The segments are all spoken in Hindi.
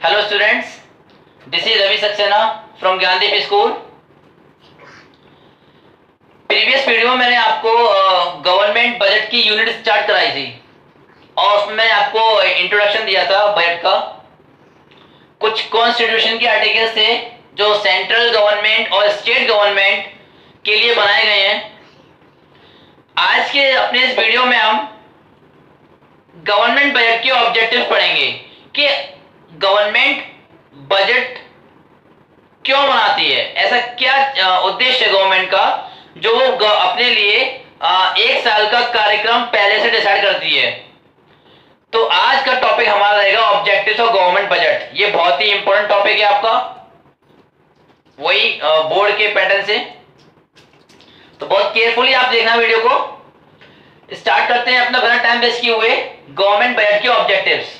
Hello students, this is Ravi Saxena from Gyandeep School. Previous video में मैंने आपको गवर्नमेंट बजट की यूनिट स्टार्ट कराई थी और उसमें मैंने आपको इंट्रोडक्शन दिया था बजट का। कुछ कॉन्स्टिट्यूशन के आर्टिकल्स थे जो सेंट्रल गवर्नमेंट और स्टेट गवर्नमेंट के लिए बनाए गए हैं। आज के अपने इस वीडियो में हम गवर्नमेंट बजट के ऑब्जेक्टिव्स पढ़ेंगे कि गवर्नमेंट बजट क्यों बनाती है, ऐसा क्या उद्देश्य है गवर्नमेंट का जो वो अपने लिए एक साल का कार्यक्रम पहले से डिसाइड करती है। तो आज का टॉपिक हमारा रहेगा ऑब्जेक्टिव्स ऑफ गवर्नमेंट बजट। ये बहुत ही इंपॉर्टेंट टॉपिक है आपका, वही बोर्ड के पैटर्न से, तो बहुत केयरफुली आप देखना वीडियो को। स्टार्ट करते हैं अपना बिना टाइम वेस्ट किए हुए गवर्नमेंट बजट के ऑब्जेक्टिव्स।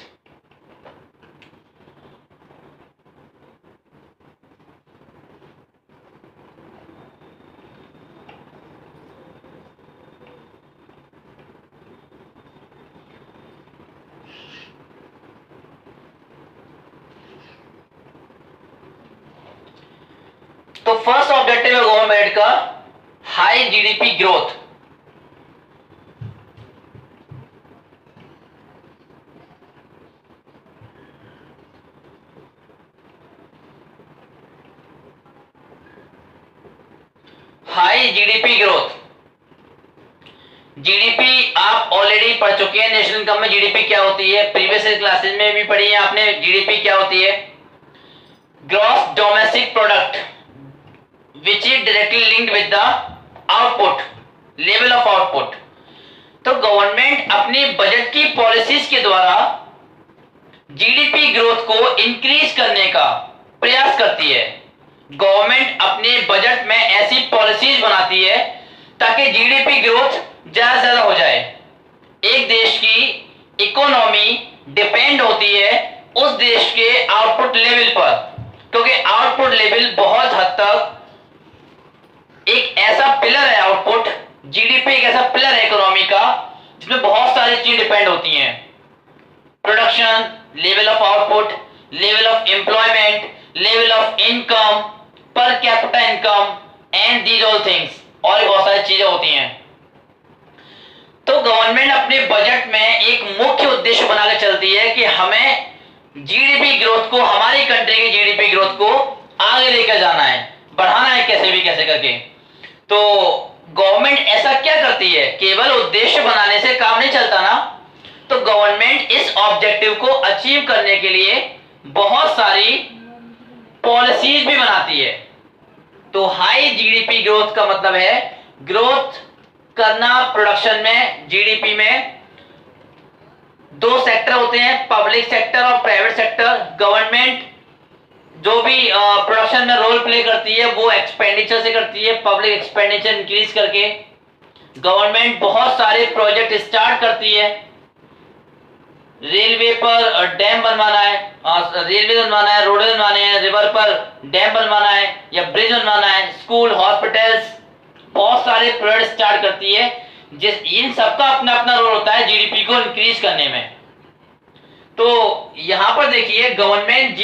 तो फर्स्ट ऑब्जेक्टिव है गवर्नमेंट का high GDP growth. High GDP growth. GDP आप ऑलरेडी पढ़ चुके हैं, नेशनल इनकम में जीडीपी क्या होती है, प्रीवियस क्लासेस में भी पढ़ी है आपने। जीडीपी क्या होती है? Gross domestic product which is directly linked with the output, level of output। तो गवर्नमेंट अपनी बजट की पॉलिसीज के द्वारा जीडीपी ग्रोथ को इंक्रीज करने का प्रयास करती है। गवर्नमेंट अपने बजट में ऐसी पॉलिसीज बनाती है ताकि जीडीपी ग्रोथ ज्यादा से ज्यादा हो जाए। एक देश की इकोनॉमी डिपेंड होती है उस देश के आउटपुट लेवल पर, क्योंकि आउटपुट लेवल बहुत हद तक एक ऐसा पिलर है, आउटपुट जीडीपी एक ऐसा पिलर है इकोनॉमी का जिसमें बहुत सारी चीजें डिपेंड होती हैं। Production, level of output, level of employment, level of income, per capita income and these all things, और बहुत सारी चीजें होती हैं। तो गवर्नमेंट अपने बजट में एक मुख्य उद्देश्य बनाकर चलती है कि हमें जीडीपी ग्रोथ को, हमारी कंट्री की जीडीपी ग्रोथ को आगे लेकर जाना है, बढ़ाना है कैसे भी कैसे करके। तो गवर्नमेंट ऐसा क्या करती है? केवल उद्देश्य बनाने से काम नहीं चलता ना, तो गवर्नमेंट इस ऑब्जेक्टिव को अचीव करने के लिए बहुत सारी पॉलिसीज भी बनाती है। तो हाई जीडीपी ग्रोथ का मतलब है ग्रोथ करना प्रोडक्शन में, जीडीपी में। दो सेक्टर होते हैं, पब्लिक सेक्टर और प्राइवेट सेक्टर। गवर्नमेंट जो भी प्रोडक्शन में रोल प्ले करती है वो एक्सपेंडिचर से करती है, पब्लिक एक्सपेंडिचर इंक्रीज करके। गवर्नमेंट बहुत सारे प्रोजेक्ट स्टार्ट करती है। रेलवे पर डैम बनवाना है, रेलवे बनवाना है, रोड बनवाने हैं, रिवर पर डैम बनवाना है या ब्रिज बनवाना है, स्कूल, हॉस्पिटल्स, बहुत सारे प्रोजेक्ट स्टार्ट करती है। इन सबका अपना अपना रोल होता है जीडीपी को इंक्रीज करने में। तो यहां पर देखिए government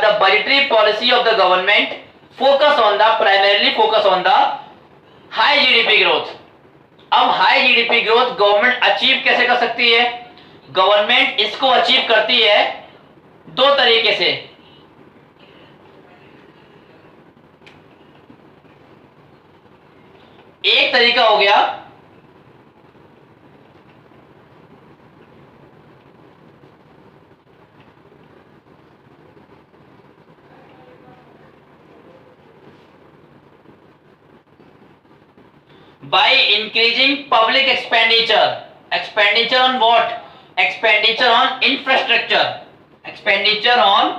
the budgetary policy of the government focus on the primarily focus on the high GDP growth. अब high GDP growth government achieve कैसे कर सकती है? गवर्नमेंट इसको अचीव करती है दो तरीके से। एक तरीका हो गया by increasing public expenditure। expenditure on what? expenditure on infrastructure। expenditure on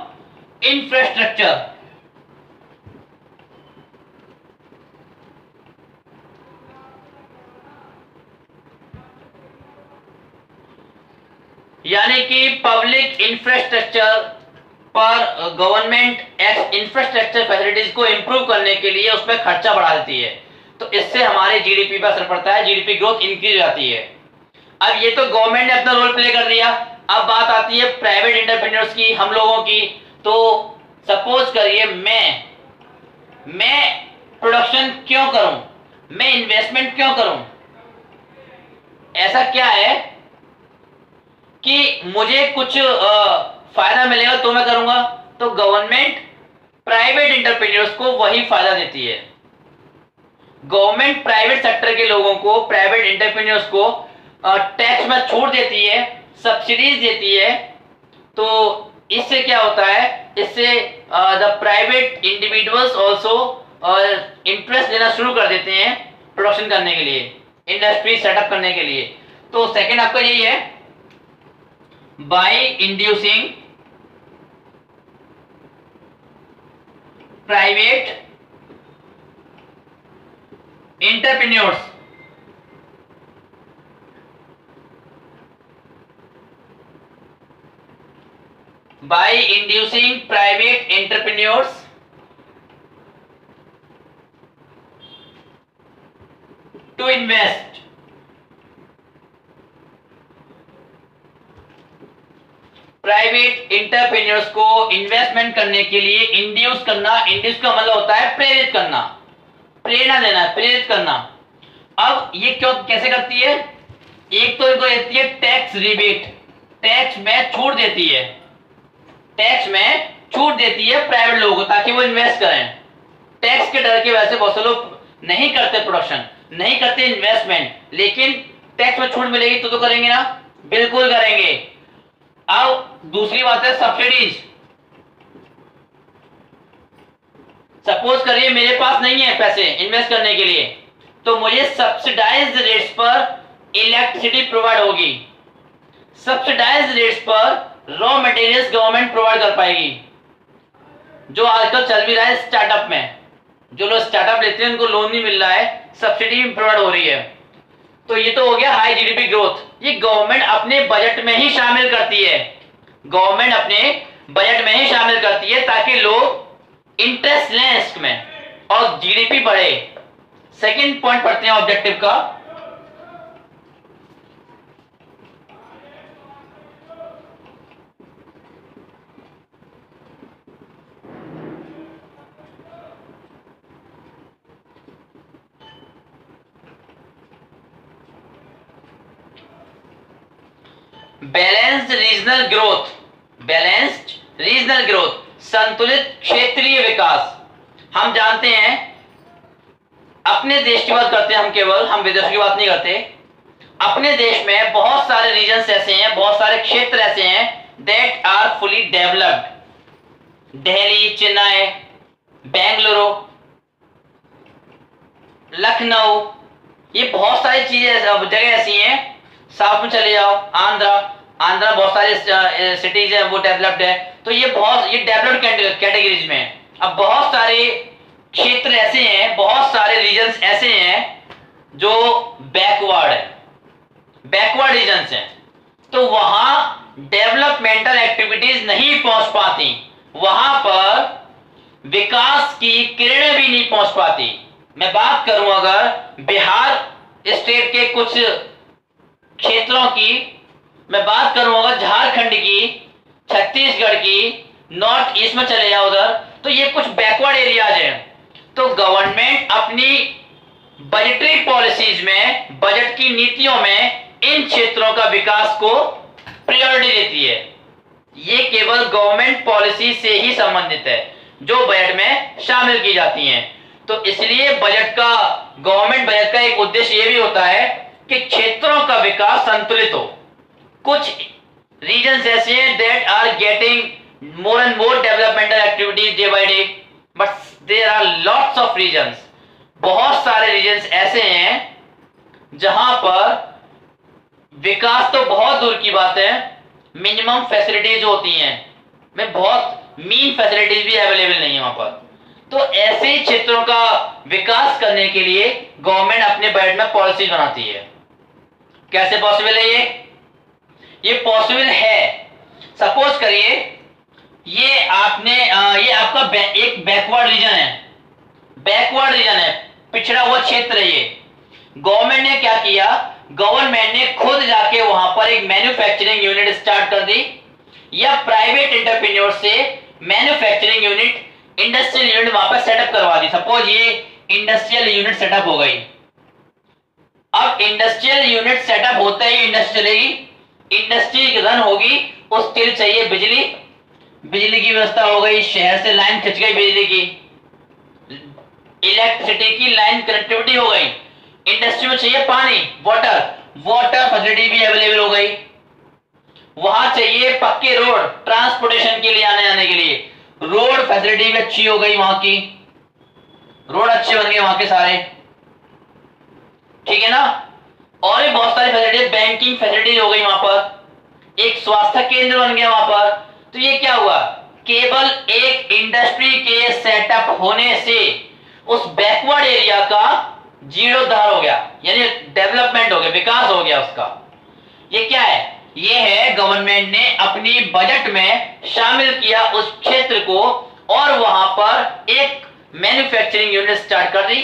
infrastructure। यानी कि पब्लिक इंफ्रास्ट्रक्चर पर गवर्नमेंट इंफ्रास्ट्रक्चर फैसिलिटीज को इंप्रूव करने के लिए उसमें खर्चा बढ़ा देती है, तो इससे हमारे जीडीपी पर असर पड़ता है, जीडीपी ग्रोथ इंक्रीज हो जाती है। अब ये तो गवर्नमेंट ने अपना रोल प्ले कर दिया। अब बात आती है प्राइवेट एंटरप्रेन्योर्स की, हम लोगों की। तो सपोज करिए मैं प्रोडक्शन क्यों करूं, मैं इन्वेस्टमेंट क्यों करूं? ऐसा क्या है कि मुझे कुछ फायदा मिलेगा तो मैं करूंगा। तो गवर्नमेंट प्राइवेट एंटरप्रेन्योर्स को वही फायदा देती है। गवर्नमेंट प्राइवेट सेक्टर के लोगों को, प्राइवेट एंटरप्रेन्योर्स को टैक्स में छूट देती है, सब्सिडीज देती है। तो इससे क्या होता है, इससे the private individuals also interest लेना शुरू कर देते हैं प्रोडक्शन करने के लिए, इंडस्ट्री सेटअप करने के लिए। तो सेकंड आपका यही है, by inducing private entrepreneurs by inducing private entrepreneurs to invest private entrepreneurs को इन्वेस्टमेंट करने के लिए इंड्यूस करना। इंड्यूस का मतलब होता है प्रेरित करना, प्रेरणा देना, प्रेरित करना। अब ये क्यों कैसे करती है? एक तो इनको देती है टैक्स रिबेट, टैक्स में छूट देती है, टैक्स में छूट देती है प्राइवेट लोगों को ताकि वो इन्वेस्ट करें। टैक्स के डर की वजह से बहुत से लोग नहीं करते प्रोडक्शन, नहीं करते इन्वेस्टमेंट, लेकिन टैक्स में छूट मिलेगी तो करेंगे ना, बिल्कुल करेंगे। अब दूसरी बात है सब्सिडीज। सपोज करिए मेरे पास नहीं है पैसे इन्वेस्ट करने के लिए, तो मुझे सब्सिडाइज्ड रेट्स पर इलेक्ट्रिसिटी प्रोवाइड होगी, सब्सिडाइज्ड रेट्स पर रॉ मटेरियल्स गवर्नमेंट प्रोवाइड कर पाएगी। जो आजकल चल भी रहा है स्टार्टअप में, जो लोग स्टार्टअप लेते हैं उनको लोन नहीं मिल रहा है, सब्सिडी प्रोवाइड हो रही है। तो ये तो हो गया हाई जीडीपी ग्रोथ। ये गवर्नमेंट अपने बजट में ही शामिल करती है, गवर्नमेंट अपने बजट में ही शामिल करती है ताकि लोग इंटरेस्ट लें इसमें और जीडीपी बढ़े। सेकंड पॉइंट पढ़ते हैं ऑब्जेक्टिव का। Balanced regional growth, balanced regional growth, संतुलित क्षेत्रीय विकास। हम जानते हैं, अपने देश की बात करते हैं हम, केवल हम विदेशों की बात नहीं करते। अपने देश में बहुत सारे रीजन्स ऐसे हैं, बहुत सारे क्षेत्र ऐसे हैं that are fully developed. Delhi, Chennai, Bengaluru, Lucknow, ये बहुत सारी चीजें जगह ऐसी हैं। साउथ में चले जाओ, आंध्रा बहुत सारे सिटीज है वो डेवलप्ड है। तो ये डेवलप्ड कैटेगरीज में है। अब बहुत सारे क्षेत्र ऐसे हैं, बहुत सारे रीजन्स ऐसे हैं जो बैकवर्ड है, बैकवर्ड रीजन्स हैं। तो वहां डेवलपमेंटल एक्टिविटीज नहीं पहुंच पाती, वहां पर विकास की किरणें भी नहीं पहुंच पाती। मैं बात करूं अगर बिहार स्टेट के कुछ क्षेत्रों की, मैं बात करूं अगर झारखंड की, छत्तीसगढ़ की, नॉर्थ ईस्ट में चले जाओ उधर, तो ये कुछ बैकवर्ड एरियाज हैं। तो गवर्नमेंट अपनी बजटरी पॉलिसीज में, बजट की नीतियों में इन क्षेत्रों का विकास को प्रायोरिटी देती है। ये केवल गवर्नमेंट पॉलिसी से ही संबंधित है जो बजट में शामिल की जाती हैं। तो इसलिए गवर्नमेंट बजट का एक उद्देश्य ये भी होता है कि क्षेत्रों का विकास संतुलित हो। कुछ रीजन्स ऐसे हैं that are getting more and more developmental activities day by day, but there are lots of regions, बहुत सारे रीजन्स ऐसे हैं जहां पर विकास तो बहुत दूर की बात है, मिनिमम फैसिलिटीज होती हैं, में बहुत मीन फैसिलिटीज भी अवेलेबल नहीं है वहां पर। तो ऐसे क्षेत्रों का विकास करने के लिए गवर्नमेंट अपने बजट में पॉलिसी बनाती है। कैसे पॉसिबल है ये पॉसिबल है। सपोज करिए ये आपका एक बैकवर्ड रीजन है, पिछड़ा हुआ क्षेत्र है। ये गवर्नमेंट ने क्या किया, गवर्नमेंट ने खुद जाके वहां पर एक मैन्युफैक्चरिंग यूनिट स्टार्ट कर दी, या प्राइवेट एंटरप्रेन्योर से मैन्युफैक्चरिंग यूनिट, इंडस्ट्रियल यूनिट वहां पर सेटअप करवा दी। सपोज ये इंडस्ट्रियल यूनिट सेटअप हो गई। अब इंडस्ट्रियल यूनिट सेटअप होते ही इंडस्ट्री चलेगी, इंडस्ट्री रन होगी, उसके लिए चाहिए बिजली, बिजली की व्यवस्था हो गई, शहर से लाइन खिंच गई बिजली की, इलेक्ट्रिसिटी की लाइन कनेक्टिविटी हो गई। इंडस्ट्री में चाहिए पानी, वाटर, वाटर फैसिलिटी भी अवेलेबल हो गई। वहां चाहिए पक्के रोड, ट्रांसपोर्टेशन के लिए, आने जाने के लिए रोड फैसिलिटी भी अच्छी हो गई, वहां की रोड अच्छे बन गए वहां के सारे, ठीक है ना। और भी बहुत सारी फैसिलिटी, बैंकिंग फैसिलिटी हो गई वहां पर, एक स्वास्थ्य केंद्र बन गया वहां पर। तो ये क्या हुआ, केवल एक इंडस्ट्री के सेटअप होने से उस बैकवर्ड एरिया का जीर्णोद्धार हो गया, यानी डेवलपमेंट हो गया, विकास हो गया उसका। ये क्या है, ये है गवर्नमेंट ने अपनी बजट में शामिल किया उस क्षेत्र को, और वहां पर एक मैन्युफैक्चरिंग यूनिट स्टार्ट कर दी।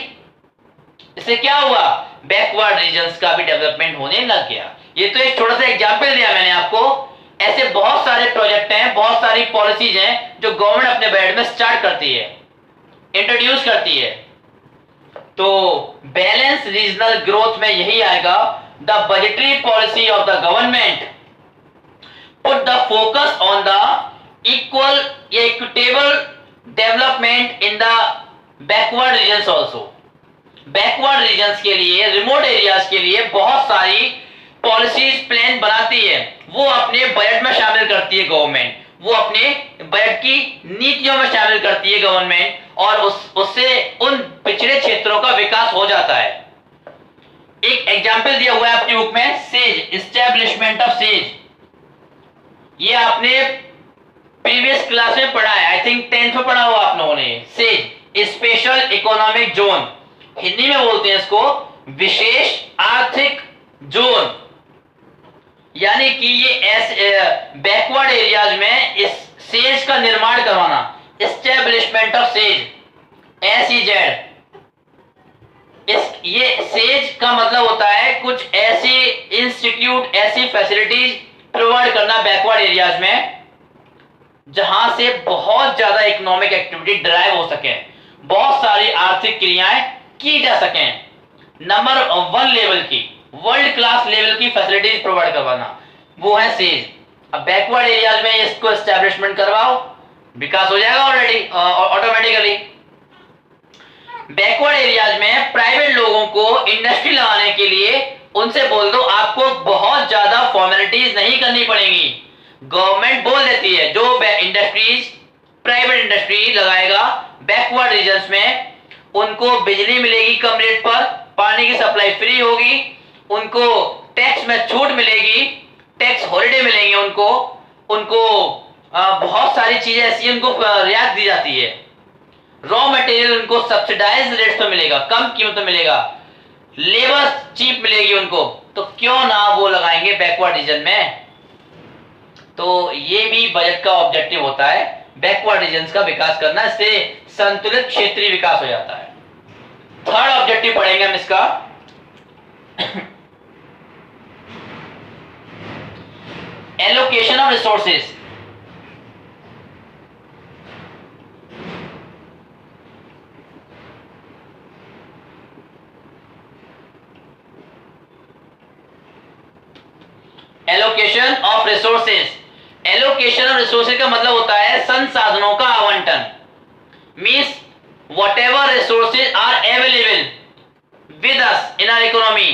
इससे क्या हुआ, बैकवर्ड रीजन्स का भी डेवलपमेंट होने लग गया। ये तो एक छोटा सा एग्जांपल दिया मैंने आपको। ऐसे बहुत सारे प्रोजेक्ट हैं, बहुत सारी पॉलिसीज हैं जो गवर्नमेंट अपने बजट में स्टार्ट करती है, इंट्रोड्यूस करती है। तो बैलेंस रीजनल ग्रोथ में यही आएगा, the budgetary policy of the government put the focus on the equal equitable development in the backward regions also. Backward regions के लिए, रिमोट एरियाज के लिए बहुत सारी पॉलिसीज प्लान बनाती है, वो अपने बजट में शामिल करती है गवर्नमेंट, वो अपने बजट की नीतियों में शामिल करती है गवर्नमेंट, और उससे उन पिछड़े क्षेत्रों का विकास हो जाता है। एक एग्जांपल दिया हुआ है आपकी बुक में, सेज, एस्टेब्लिशमेंट ऑफ सेज। ये आपने प्रीवियस क्लास में पढ़ा है, आई थिंक 10th में पढ़ा हुआ आप लोगों ने। Says, special economic zone, Hindi में बोलते हैं इसको विशेष आर्थिक जोन, यानी कि ये ऐसे बैकवर्ड एरियाज में इस सेज का निर्माण करवाना, एस्टेब्लिशमेंट ऑफ सेज, SEZ। ये सेज का मतलब होता है कुछ ऐसे इंस्टीट्यूट, ऐसी फैसिलिटीज प्रोवाइड करना बैकवर्ड एरियाज में, जहां से बहुत ज्यादा इकोनॉमिक एक्टिविटी ड्राइव हो सके, बहुत सारी आर्थिक क्रियाएं की जा सकें, नंबर 1 लेवल की, वर्ल्ड क्लास लेवल की फैसिलिटीज प्रोवाइड करवाना, वो है सेज। अब बैकवर्ड एरियाज में इसको एस्टैब्लिशमेंट करवाओ, विकास हो जाएगा ऑलरेडी ऑटोमेटिकली। बैकवर्ड एरियाज में प्राइवेट लोगों को इंडस्ट्री लगाने के लिए उनसे बोल दो आपको बहुत ज्यादा फॉर्मेलिटीज नहीं करनी पड़ेगी, गवर्नमेंट बोल देती है जो इंडस्ट्रीज, प्राइवेट इंडस्ट्री लगाएगा बैकवर्ड रीजन्स में, उनको बिजली मिलेगी कम रेट पर, पानी की सप्लाई फ्री होगी, उनको टैक्स में छूट मिलेगी, टैक्स हॉलिडे मिलेंगे उनको बहुत सारी चीजें ऐसी उनको रियायत दी जाती है, रॉ मटेरियल उनको सब्सिडाइज रेट पर मिलेगा, कम कीमत में मिलेगा, लेबर चीप मिलेगी उनको, तो क्यों ना वो लगाएंगे बैकवर्ड रीजन में। तो ये भी बजट का ऑब्जेक्टिव होता है, बैकवर्ड रीजन्स का विकास करना, इससे संतुलित क्षेत्रीय विकास हो जाता है। थर्ड ऑब्जेक्टिव पढ़ेंगे हम इसका, allocation of resources. Allocation of resources, allocation of resources का मतलब होता है संसाधनों का आवंटन, means whatever resources are available with us in our economy,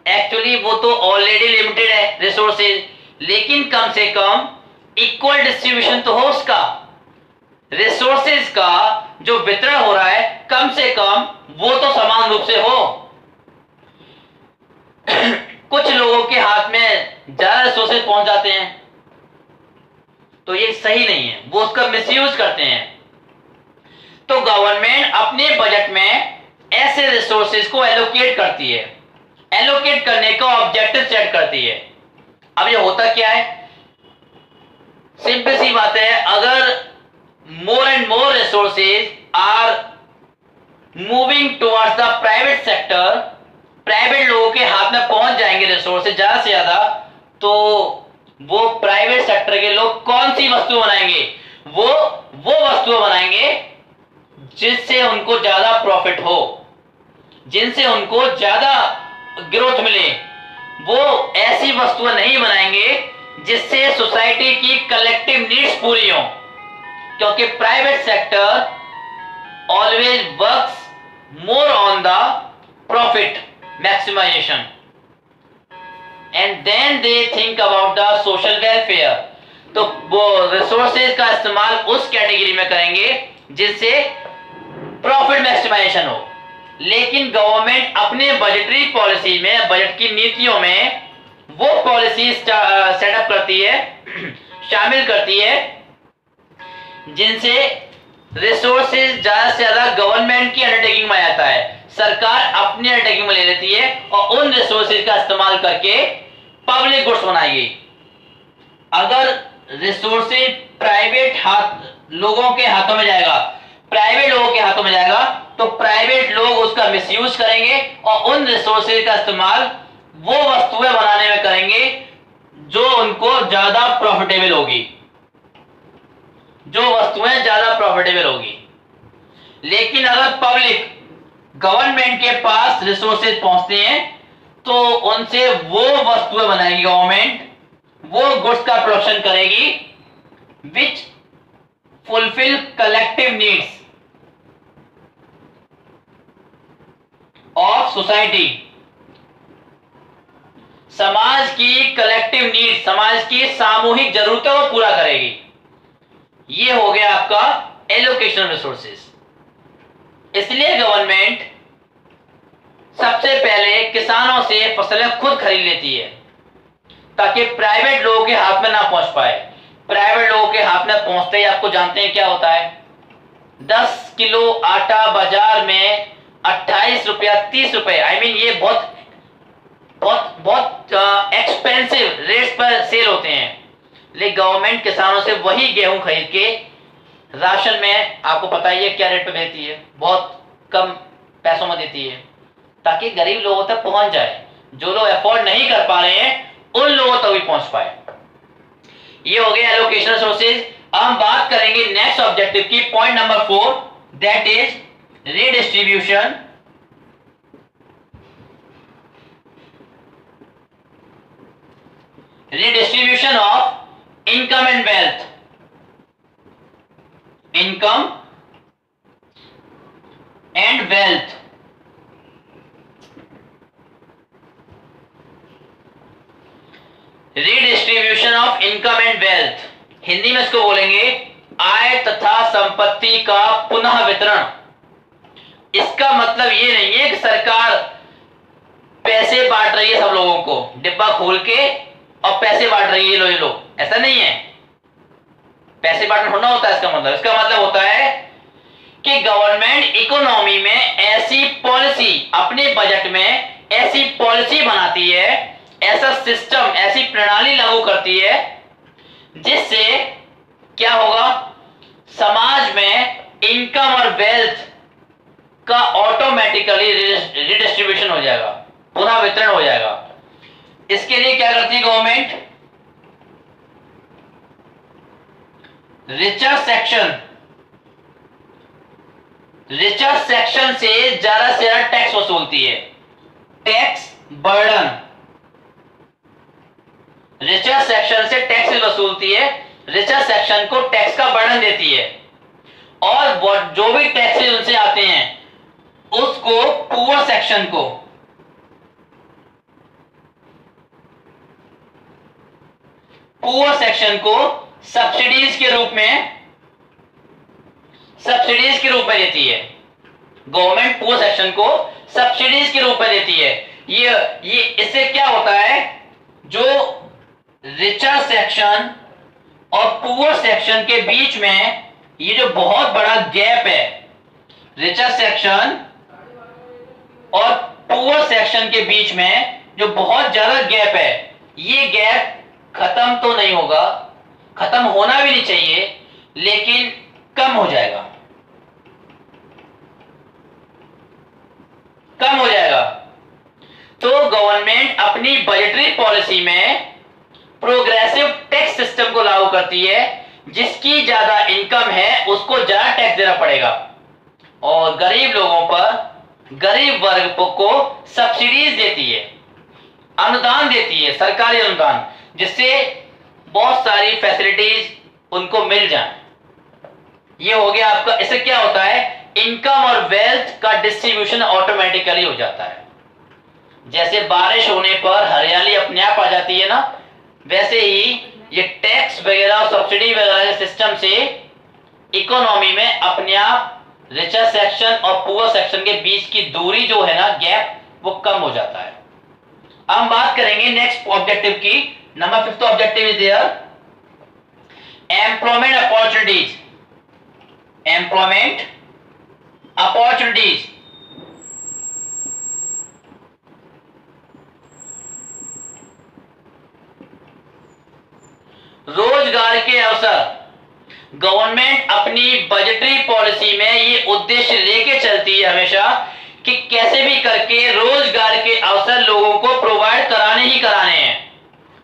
actually वो तो ऑलरेडी लिमिटेड है रिसोर्सेज, लेकिन कम से कम इक्वल डिस्ट्रीब्यूशन तो हो उसका, रिसोर्सेज का जो वितरण हो रहा है कम से कम वो तो समान रूप से हो। कुछ लोगों के हाथ में ज्यादा रिसोर्सेज पहुंच जाते हैं तो ये सही नहीं है, वो उसका मिसयूज करते हैं। तो गवर्नमेंट अपने बजट में ऐसे रिसोर्सेज को एलोकेट करती है, एलोकेट करने का ऑब्जेक्टिव सेट करती है। अब ये होता क्या है, सिंपल सी बात है, अगर more and more resources are moving towards the private sector, private लोगों के हाथ में पहुंच जाएंगे रिसोर्सेज ज्यादा से ज्यादा, तो वो प्राइवेट सेक्टर के लोग कौन सी वस्तु बनाएंगे? वो वस्तुएं बनाएंगे जिससे उनको ज्यादा प्रॉफिट हो, जिनसे उनको ज्यादा ग्रोथ मिले। वो ऐसी वस्तुएं नहीं बनाएंगे जिससे सोसाइटी की कलेक्टिव नीड्स पूरी हो, क्योंकि private sector always works more on the profit maximisation and then they think about the social welfare. तो वो रिसोर्सेज का इस्तेमाल उस कैटेगरी में करेंगे जिससे प्रॉफिट मैक्सिमाइजेशन हो। लेकिन गवर्नमेंट अपने बजटरी पॉलिसी में, बजट की नीतियों में वो पॉलिसी सेटअप करती है, शामिल करती है, जिनसे रिसोर्सेज ज्यादा से ज्यादा गवर्नमेंट की अंडरटेकिंग में आ जाता है। सरकार अपनी अंडरटेकिंग में ले लेती है और उन रिसोर्सेज का इस्तेमाल करके पब्लिक गुड्स बनाएगी। अगर रिसोर्सेज प्राइवेट लोगों के हाथों में जाएगा, प्राइवेट लोगों के हाथों में जाएगा, तो प्राइवेट लोग उसका मिसयूज करेंगे और उन रिसोर्सेज का इस्तेमाल वो वस्तुएं बनाने में करेंगे जो उनको ज्यादा प्रॉफिटेबल होगी, जो वस्तुएं ज्यादा प्रॉफिटेबल होगी। लेकिन अगर पब्लिक गवर्नमेंट के पास रिसोर्सेज पहुंचते हैं तो उनसे वो वस्तुएं बनाएगी गवर्नमेंट, वो गुड्स का प्रोडक्शन करेगी which fulfil collective needs of society. समाज की कलेक्टिव नीड, समाज की सामूहिक जरूरतों को पूरा करेगी। ये हो गया आपका एलोकेशन रिसोर्सेज। इसलिए गवर्नमेंट सबसे पहले किसानों से फसलें खुद खरीद लेती है ताकि प्राइवेट लोगों के हाथ में ना पहुंच पाए। प्राइवेट लोगों के हाथ में पहुंचते ही आपको जानते हैं क्या होता है, 10 किलो आटा बाजार में 28 रुपया 30 रुपए, आई मीन ये बहुत बहुत बहुत एक्सपेंसिव रेट्स पर सेल होते हैं। लेकिन गवर्नमेंट किसानों से वही गेहूं खरीद के राशन में आपको पता ही है क्या रेट पे देती है, बहुत कम पैसों में देती है ताकि गरीब लोगों तक पहुंच जाए। जो लोग अफोर्ड नहीं कर पा रहे हैं उन लोगों तक भी पहुंच पाए। ये हो गया एलोकेशन रिसोर्सेज। अब हम बात करेंगे नेक्स्ट ऑब्जेक्टिव की, point number 4, that is redistribution redistribution of income and wealth, income and wealth। Redistribution of income and wealth, Hindi में इसको बोलेंगे आय तथा संपत्ति का पुनः वितरण। इसका मतलब ये नहीं है कि सरकार पैसे बांट रही है सब लोगों को, डिब्बा खोल के और पैसे बांट रही है, ये लो, ऐसा नहीं है। पैसे बांटना होना होता है इसका मतलब होता है कि गवर्नमेंट इकोनॉमी में ऐसी पॉलिसी, अपने बजट में ऐसी पॉलिसी बनाती है, ऐसा सिस्टम, ऐसी प्रणाली लागू करती है जिससे क्या होगा, समाज में इनकम और वेल्थ का ऑटोमेटिकली रिडिस्ट्रीब्यूशन हो जाएगा, पुनः वितरण हो जाएगा। इसके लिए क्या करती है गवर्नमेंट, रिचर सेक्शन से ज्यादा टैक्स वसूलती है, टैक्स बर्डन। रिचर सेक्शन से टैक्स वसूलती है, रिचर सेक्शन को टैक्स का बर्डन देती है और जो भी टैक्सेस उनसे आते हैं उसको पुअर सेक्शन को सब्सिडीज के रूप में देती है। गवर्नमेंट पुअर सेक्शन को सब्सिडीज के रूप में देती है। ये इससे क्या होता है, जो रिचर सेक्शन और पुअर सेक्शन के बीच में ये जो बहुत बड़ा गैप है, रिचर सेक्शन और पुअर सेक्शन के बीच में जो बहुत ज्यादा गैप है, ये गैप खत्म तो नहीं होगा, खत्म होना भी नहीं चाहिए, लेकिन कम हो जाएगा, तो गवर्नमेंट अपनी बजटरी पॉलिसी में प्रोग्रेसिव टैक्स सिस्टम को लागू करती है। जिसकी ज्यादा इनकम है उसको ज्यादा टैक्स देना पड़ेगा, और गरीब लोगों पर, गरीब वर्ग को सब्सिडीज देती है, अनुदान देती है, सरकारी अनुदान, जिससे बहुत सारी फैसिलिटीज उनको मिल जाए। ये हो गया आपका। इससे क्या होता है, इनकम और वेल्थ का डिस्ट्रीब्यूशन ऑटोमेटिकली हो जाता है। जैसे बारिश होने पर हरियाली अपने आप आ जाती है ना, वैसे ही ये टैक्स वगैरह और सब्सिडी वगैरह के सिस्टम से इकोनॉमी में अपने आप रिचर सेक्शन और पुअर सेक्शन के बीच की दूरी जो है ना, गैप, वो कम हो जाता है। अब हम बात करेंगे नेक्स्ट ऑब्जेक्टिव की। Number 5th objective is there employment opportunities. Employment opportunities, रोजगार के अवसर। गवर्नमेंट अपनी बजटरी पॉलिसी में ये उद्देश्य लेके चलती है हमेशा कि कैसे भी करके रोजगार के अवसर लोगों को प्रोवाइड कराने ही कराने हैं।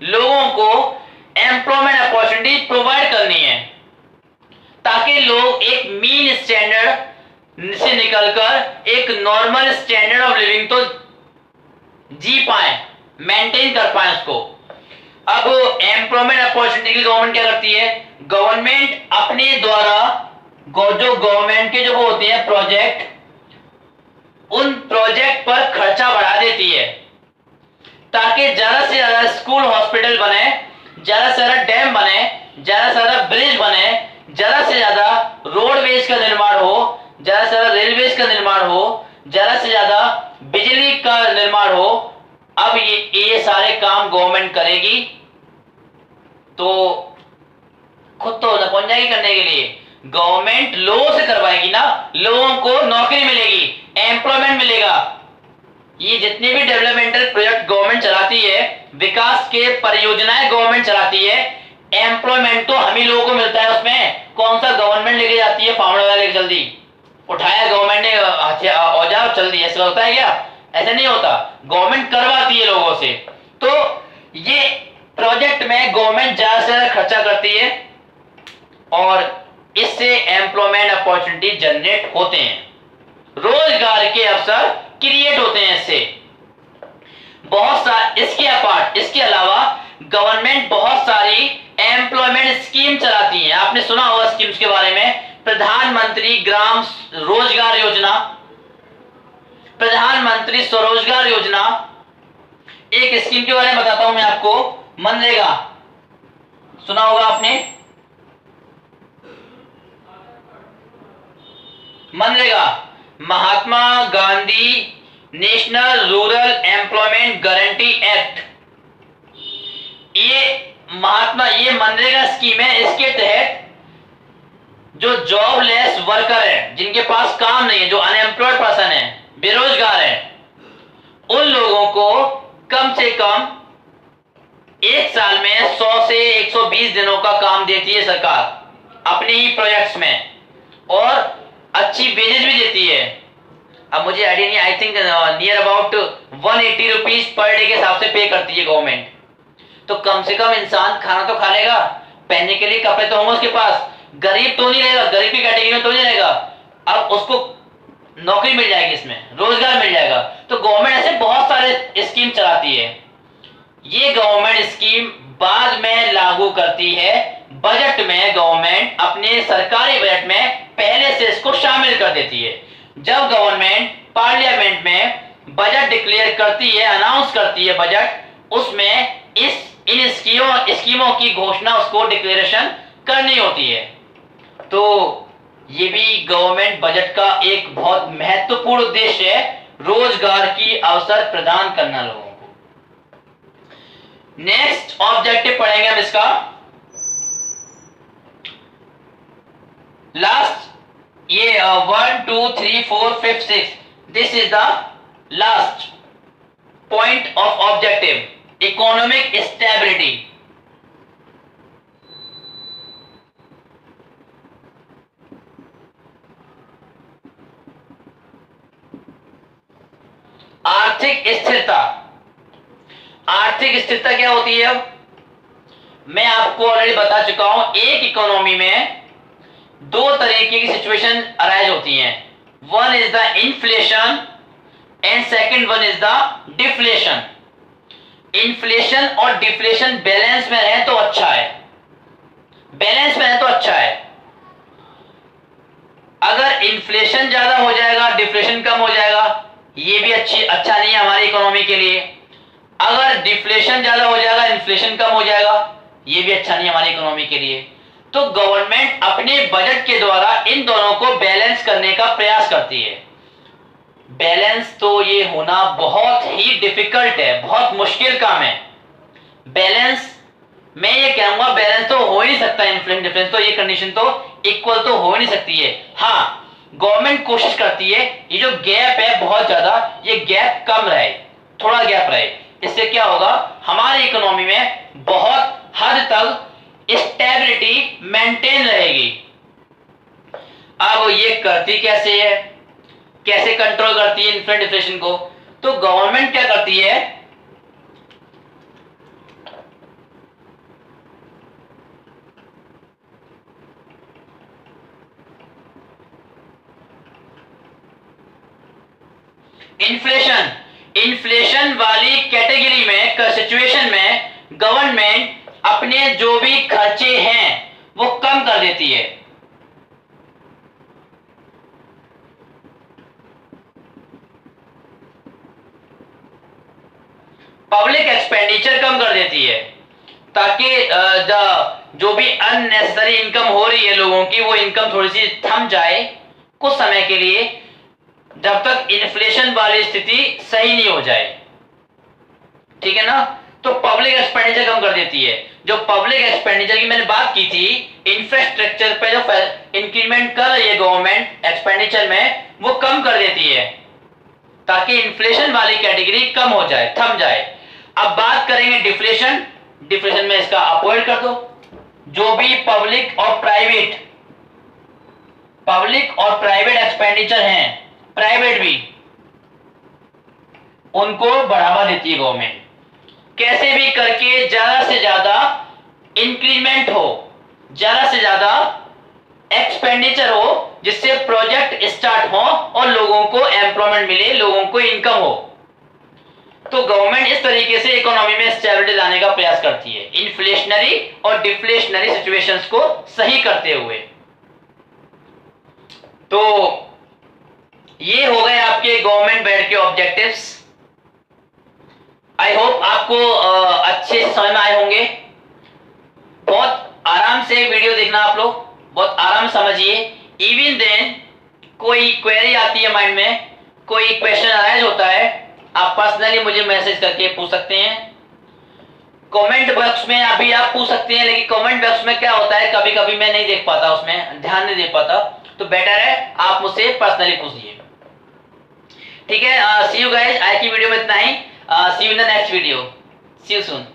लोगों को एम्प्लॉयमेंट अपॉर्चुनिटी प्रोवाइड करनी है, ताकि लोग एक मीन स्टैंडर्ड से निकलकर एक नॉर्मल स्टैंडर्ड ऑफ लिविंग तो जी पाए, मेंटेन कर पाए उसको। अब एम्प्लॉयमेंट अपॉर्चुनिटी की गवर्नमेंट क्या करती है, गवर्नमेंट अपने द्वारा जो गवर्नमेंट के जो होते हैं प्रोजेक्ट, उन प्रोजेक्ट पर खर्चा बढ़ा देती है, ताकि ज्यादा से ज्यादा स्कूल हॉस्पिटल बने, ज्यादा से ज्यादा डैम बने, ज्यादा से ज्यादा ब्रिज बने, ज्यादा से ज्यादा रोडवेज का निर्माण हो, ज्यादा से ज्यादा रेलवेज का निर्माण हो, ज्यादा से ज्यादा बिजली का निर्माण हो। अब ये सारे काम गवर्नमेंट करेगी तो खुद तो न पहुंच जाएगी करने के लिए। गवर्नमेंट लोगों से करवाएगी ना, लोगों को नौकरी मिलेगी, एम्प्लॉयमेंट मिलेगा। ये जितने भी डेवलपमेंटल प्रोजेक्ट गवर्नमेंट चलाती है, विकास के परियोजनाएं गवर्नमेंट चलाती है, एम्प्लॉयमेंट तो हम ही लोगों को मिलता है। उसमें कौन सा गवर्नमेंट लेके जाती है फार्मूला लेके, जल्दी उठाया गवर्नमेंट ने औजार चल दी, ऐसा होता है क्या? ऐसा नहीं होता, गवर्नमेंट करवाती है लोगों से। तो ये प्रोजेक्ट में गवर्नमेंट ज्यादा से ज्यादा खर्चा करती है और इससे एम्प्लॉयमेंट अपॉर्चुनिटी जनरेट होते हैं, रोजगार के अवसर क्रिएट होते हैं इससे। बहुत सारे इसके अलावा गवर्नमेंट बहुत सारी एम्प्लॉयमेंट स्कीम चलाती है। आपने सुना होगा स्कीम्स के बारे में, प्रधानमंत्री ग्राम रोजगार योजना, प्रधानमंत्री स्वरोजगार योजना। एक स्कीम के बारे में बताता हूं मैं आपको, मनरेगा, सुना होगा आपने? MNREGA, Mahatma Gandhi National Rural Employment Guarantee Act. ये मनरेगा स्कीम है। इसके तहत जो जॉबलेस वर्कर है, जिनके पास काम नहीं है, जो अनएम्प्लॉयड पर्सन है, बेरोजगार है, उन लोगों को कम से कम एक साल में 100 से 120 दिनों का काम देती है सरकार अपने ही प्रोजेक्ट्स में, और अच्छी वेजेस भी देती है। अब मुझे आइडिया नहीं, I think near about 180 rupees per day के हिसाब से पे करती है गवर्नमेंट। तो कम से कम इंसान खाना तो खा लेगा, पहनने के लिए कपड़े तो होंगे उसके पास, गरीब तो नहीं रहेगा, गरीब की कैटेगरी में तो नहीं रहेगा। अब उसको नौकरी मिल जाएगी, इसमें रोजगार मिल जाएगा। तो गवर्नमेंट ऐसे बहुत सारे स्कीम चलाती है। ये गवर्नमेंट स्कीम बाद में लागू करती है बजट में। गवर्नमेंट अपने सरकारी बजट में पहले से इसको शामिल कर देती है। जब गवर्नमेंट पार्लियामेंट में बजट डिक्लेयर करती है, अनाउंस करती है बजट, उसमें इन स्कीमों की घोषणा उसको डिक्लेरेशन करनी होती है। तो ये भी गवर्नमेंट बजट का एक बहुत महत्वपूर्ण उद्देश्य है, रोजगार की अवसर प्रदान करना लोगों को। नेक्स्ट ऑब्जेक्टिव पढ़ेंगे हम इसका, लास्ट, ये 1 2 3 4 5 6, this is the last point of objective, economic stability. आर्थिक स्थिरता। आर्थिक स्थिरता क्या होती है? अब मैं आपको ऑलरेडी बता चुका हूं, एक इकोनॉमी में दो तरीके की सिचुएशन अराइज होती हैं। One is the inflation and second one is the deflation. Inflation और डिफ्लेशन बैलेंस में रहे तो अच्छा है, बैलेंस में रहे तो अच्छा है। अगर इन्फ्लेशन ज्यादा हो जाएगा, डिफ्लेशन कम हो जाएगा, ये भी अच्छा नहीं है हमारी इकोनॉमी के लिए। अगर डिफ्लेशन ज्यादा हो जाएगा, इन्फ्लेशन कम हो जाएगा, ये भी अच्छा नहीं है हमारी इकोनॉमी के लिए। तो गवर्नमेंट अपने बजट के द्वारा इन दोनों को बैलेंस करने का प्रयास करती है। बैलेंस तो ये होना बहुत ही डिफिकल्ट है, बहुत मुश्किल काम है। बैलेंस मैं ये कहूंगा बैलेंस तो हो ही नहीं सकता, इन्फ्लेशन डिफरेंस तो ये कंडीशन तो इक्वल तो हो ही नहीं सकती है। हाँ, गवर्नमेंट कोशिश करती है ये जो गैप है बहुत ज्यादा, ये गैप कम रहे, थोड़ा गैप रहे। इससे क्या होगा, हमारी इकोनॉमी में बहुत हद तक स्टेबिलिटी मेंटेन रहेगी। अब ये करती कैसे है, कैसे कंट्रोल करती है इन्फ्लेशन डिफ्लेशन को? तो गवर्नमेंट क्या करती है, इन्फ्लेशन वाली कैटेगरी में सिचुएशन में गवर्नमेंट अपने जो भी खर्चे हैं वो कम कर देती है। पब्लिक एक्सपेंडिचर कम कर देती है ताकि जो भी अननेसेसरी इनकम हो रही है लोगों की, वो इनकम थोड़ी सी थम जाए कुछ समय के लिए, जब तक इन्फ्लेशन वाली स्थिति सही नहीं हो जाए। ठीक है ना? तो पब्लिक एक्सपेंडिचर कम कर देती है। जो पब्लिक एक्सपेंडिचर की मैंने बात की थी, इंफ्रास्ट्रक्चर पे जो इंक्रीमेंट कर रही है गवर्नमेंट एक्सपेंडिचर में, वो कम कर देती है ताकि इन्फ्लेशन वाली कैटेगरी कम हो जाए, थम जाए। अब बात करेंगे डिफ्लेशन। डिफ्लेशन में इसका अवॉइड कर दो। जो भी पब्लिक और प्राइवेट एक्सपेंडिचर हैं, प्राइवेट भी, उनको बढ़ावा देती है गवर्नमेंट। कैसे भी करके ज्यादा से ज्यादा इंक्रीमेंट हो, ज्यादा से ज्यादा एक्सपेंडिचर हो, जिससे प्रोजेक्ट स्टार्ट हो और लोगों को एम्प्लॉयमेंट मिले, लोगों को इनकम हो। तो गवर्नमेंट इस तरीके से इकोनॉमी में स्टेबिलिटी लाने का प्रयास करती है, इन्फ्लेशनरी और डिफ्लेशनरी सिचुएशंस को सही करते हुए। तो ये हो गए आपके गवर्नमेंट बेड के ऑब्जेक्टिव्स। आई होप आपको अच्छे समझ में आए होंगे। बहुत आराम से वीडियो देखना आप लोग, बहुत आराम समझिए। इवन देन कोई क्वेरी आती है माइंड में, कोई क्वेश्चन अराइज होता है, आप पर्सनली मुझे मैसेज करके पूछ सकते हैं। कमेंट बॉक्स में अभी आप पूछ सकते हैं, लेकिन कमेंट बॉक्स में क्या होता है, कभी कभी मैं नहीं देख पाता, उसमें ध्यान नहीं दे पाता, तो बेटर है आप मुझसे पर्सनली पूछिए। ठीक है, सी यू गाइस। आज की वीडियो में इतना ही। See you in the next video. See you soon.